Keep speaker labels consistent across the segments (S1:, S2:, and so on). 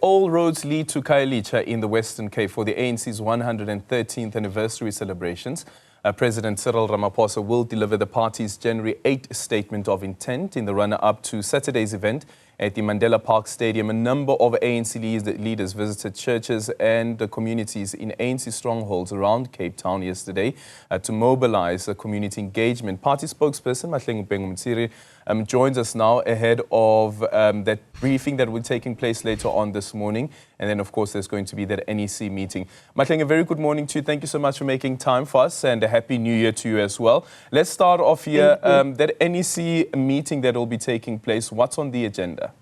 S1: all roads lead to Khayelitsha in the Western Cape for the ANC's 113th anniversary celebrations. President Cyril Ramaphosa will deliver the party's January 8 statement of intent in the run-up to Saturday's event at the Mandela Park Stadium. A number of ANC leaders visited churches and communities in ANC strongholds around Cape Town yesterday to mobilize community engagement. Party spokesperson Mahlengi Bhengu-Motsiri joins us now ahead of that briefing that will be taking place later on this morning. And then, of course, there's going to be that NEC meeting. Mahlengi, a very good morning to you. Thank you so much for making time for us, and a happy new year to you as well. Let's start off here. That NEC meeting that will be taking place, what's on the agenda?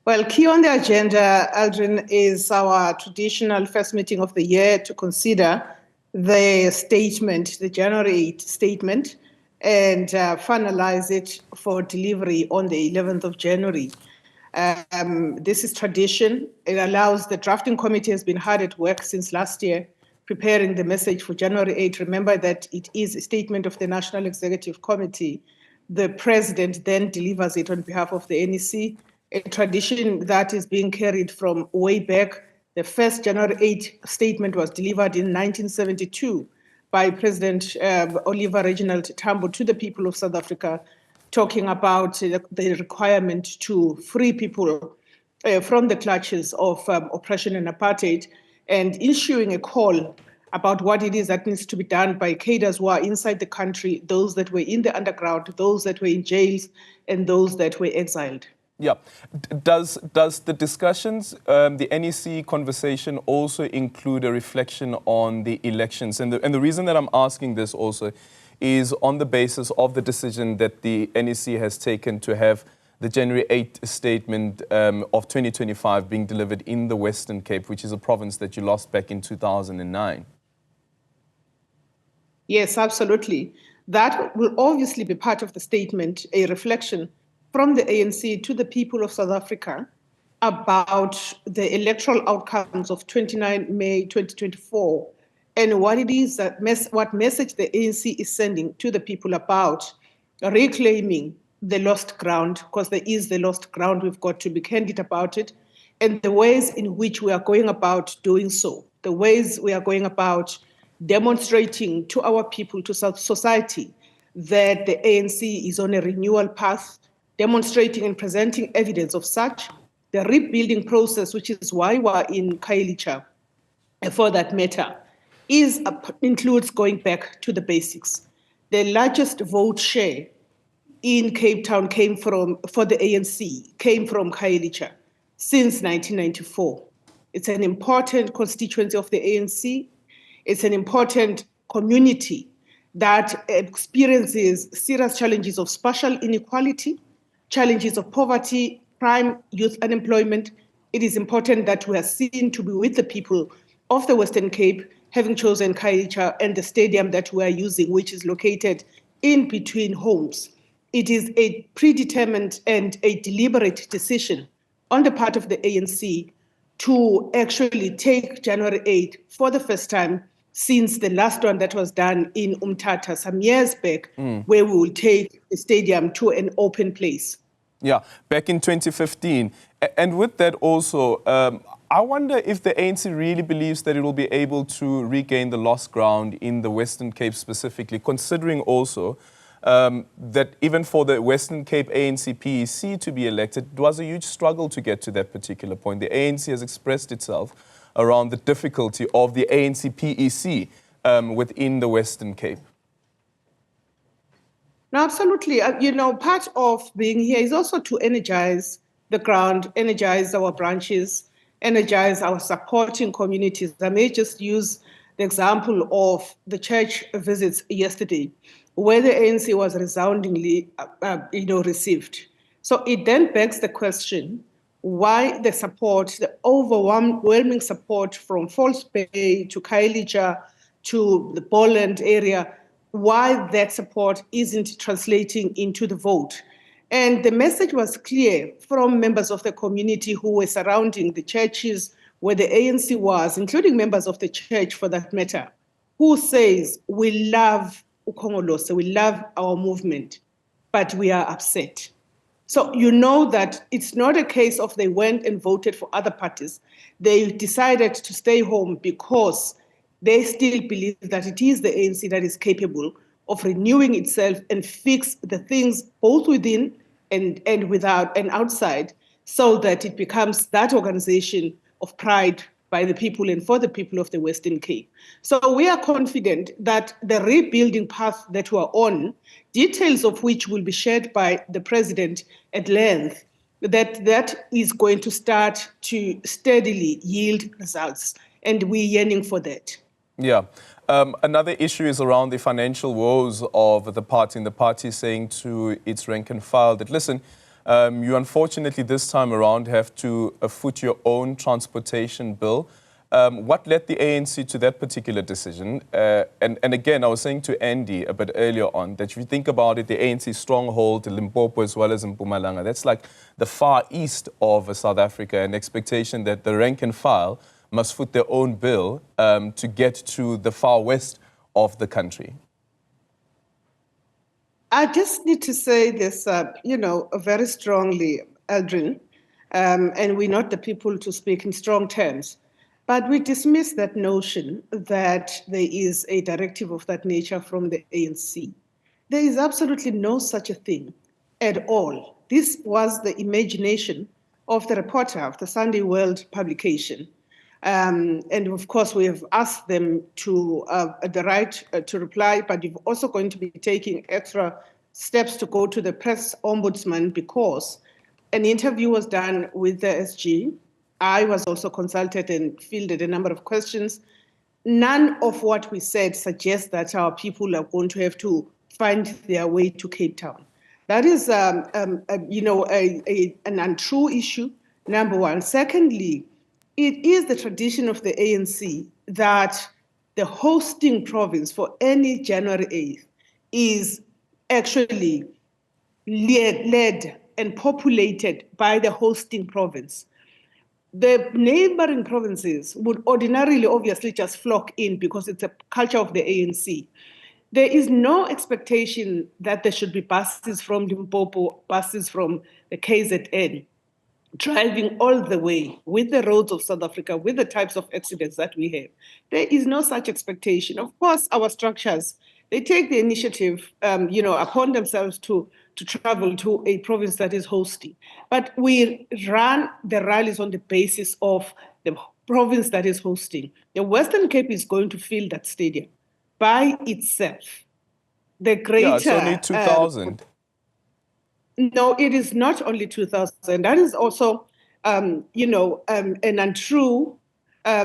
S2: Well, key on the agenda, Aldrin, is our traditional first meeting of the year to consider the statement, the January 8 statement, and finalize it for delivery on the 11th of January. This is tradition. It allows the drafting committee has been hard at work since last year, preparing the message for January 8. Remember that it is a statement of the National Executive Committee. The president then delivers it on behalf of the NEC, a tradition that is being carried from way back. The first January 8 statement was delivered in 1972 by President Oliver Reginald Tambo to the people of South Africa, talking about the requirement to free people from the clutches of oppression and apartheid, and issuing a call about what it is that needs to be done by cadres who are inside the country, those that were in the underground, those that were in jails, and those that were exiled.
S1: Yeah. Does the discussions, the NEC conversation, also include a reflection on the elections? And the reason that I'm asking this also is on the basis of the decision that the NEC has taken to have the January 8 statement of 2025 being delivered in the Western Cape, which is a province that you lost back in 2009.
S2: Yes, absolutely. That will obviously be part of the statement, a reflection from the ANC to the people of South Africa about the electoral outcomes of 29 May 2024 and what it is that what message the ANC is sending to the people about reclaiming the lost ground, because there is the lost ground. We've got to be candid about it, and the ways in which we are going about doing so, the ways we are going about demonstrating to our people, to society, that the ANC is on a renewal path, demonstrating and presenting evidence of such. The rebuilding process, which is why we're in Khayelitsha, for that matter, includes going back to the basics. The largest vote share in Cape Town for the ANC came from Khayelitsha since 1994. It's an important constituency of the ANC. It's an important community that experiences serious challenges of spatial inequality, challenges of poverty, crime, youth unemployment. It is important that we are seen to be with the people of the Western Cape, having chosen Khayelitsha and the stadium that we are using, which is located in between homes. It is a predetermined and a deliberate decision on the part of the ANC to actually take January 8 for the first time since the last one that was done in Umtata some years back, where we will take the stadium to an open place.
S1: Yeah, back in 2015. And with that also, I wonder if the ANC really believes that it will be able to regain the lost ground in the Western Cape specifically, considering also that even for the Western Cape ANC PEC to be elected, it was a huge struggle to get to that particular point. The ANC has expressed itself around the difficulty of the ANC PEC within the Western Cape.
S2: No, absolutely. Part of being here is also to energize the ground, energize our branches, energize our supporting communities. I may just use the example of the church visits yesterday, where the ANC was resoundingly received. So it then begs the question, why the support, the overwhelming support from False Bay to Khayelitsha to the Boland area, why that support isn't translating into the vote. And the message was clear from members of the community who were surrounding the churches where the ANC was, including members of the church for that matter, who says, we love Ukhongolose, we love our movement, but we are upset. So you know that it's not a case of they went and voted for other parties. They decided to stay home because they still believe that it is the ANC that is capable of renewing itself and fix the things both within and without and outside, so that it becomes that organization of pride by the people and for the people of the Western Cape. So we are confident that the rebuilding path that we're on, details of which will be shared by the president at length, that is going to start to steadily yield results. And we're yearning for that.
S1: Yeah. Another issue is around the financial woes of the party, and the party saying to its rank and file that, listen, you unfortunately this time around have to foot your own transportation bill. What led the ANC to that particular decision? And again, I was saying to Andy a bit earlier on that if you think about it, the ANC stronghold, Limpopo as well as in Mpumalanga, that's like the far east of South Africa, an expectation that the rank and file must foot their own bill to get to the far west of the country.
S2: I just need to say this, very strongly, Aldrin, and we're not the people to speak in strong terms, but we dismiss that notion that there is a directive of that nature from the ANC. There is absolutely no such a thing at all. This was the imagination of the reporter of the Sunday World publication. And of course, we have asked them to the right to reply, but we're also going to be taking extra steps to go to the press ombudsman because an interview was done with the SG. I was also consulted and fielded a number of questions. None of what we said suggests that our people are going to have to find their way to Cape Town. That is, an untrue issue, number one. Secondly, it is the tradition of the ANC that the hosting province for any January 8th is actually led and populated by the hosting province. The neighboring provinces would ordinarily, obviously, just flock in because it's a culture of the ANC. There is no expectation that there should be buses from Limpopo, buses from the KZN, driving all the way with the roads of South Africa, with the types of accidents that we have. There is no such expectation. Of course, our structures, they take the initiative, upon themselves to travel to a province that is hosting. But we run the rallies on the basis of the province that is hosting. The Western Cape is going to fill that stadium by itself. The greater...
S1: Yeah, it's only 2,000.
S2: No, it is not only 2,000. That is also, an untrue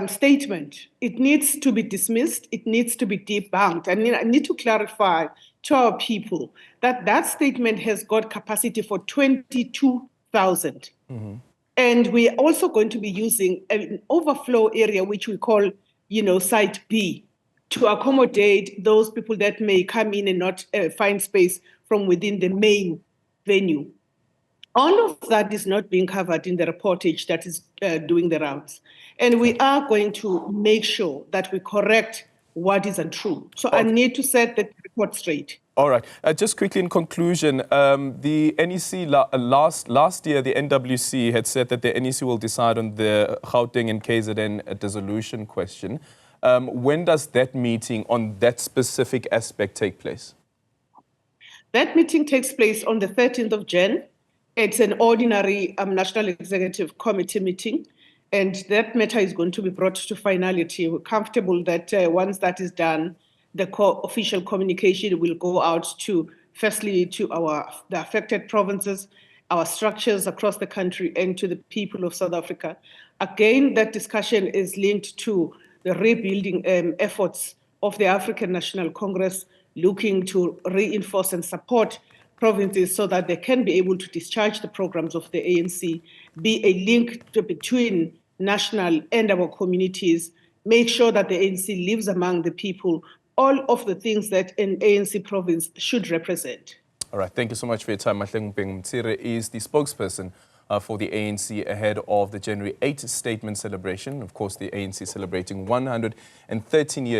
S2: statement. It needs to be dismissed. It needs to be debunked. I need to clarify to our people that that statement has got capacity for 22,000. Mm-hmm. And we are also going to be using an overflow area, which we call, Site B, to accommodate those people that may come in and not find space from within the main venue. All of that is not being covered in the reportage that is doing the rounds. And we are going to make sure that we correct what is untrue. So okay. I need to set the report straight.
S1: All right. Just quickly in conclusion, the NEC last year, the NWC had said that the NEC will decide on the Gauteng and KZN dissolution question. When does that meeting on that specific aspect take place?
S2: That meeting takes place on the 13th of Jan. It's an ordinary National Executive Committee meeting, and that matter is going to be brought to finality. We're comfortable that once that is done, the official communication will go out to, firstly, to the affected provinces, our structures across the country, and to the people of South Africa. Again, that discussion is linked to the rebuilding efforts of the African National Congress, looking to reinforce and support provinces so that they can be able to discharge the programs of the ANC, be a link between national and our communities, make sure that the ANC lives among the people, all of the things that an ANC province should represent.
S1: All right, thank you so much for your time. Mahlengi Bhengu-Motsiri is the spokesperson for the ANC ahead of the January 8th statement celebration. Of course, the ANC celebrating 113 years.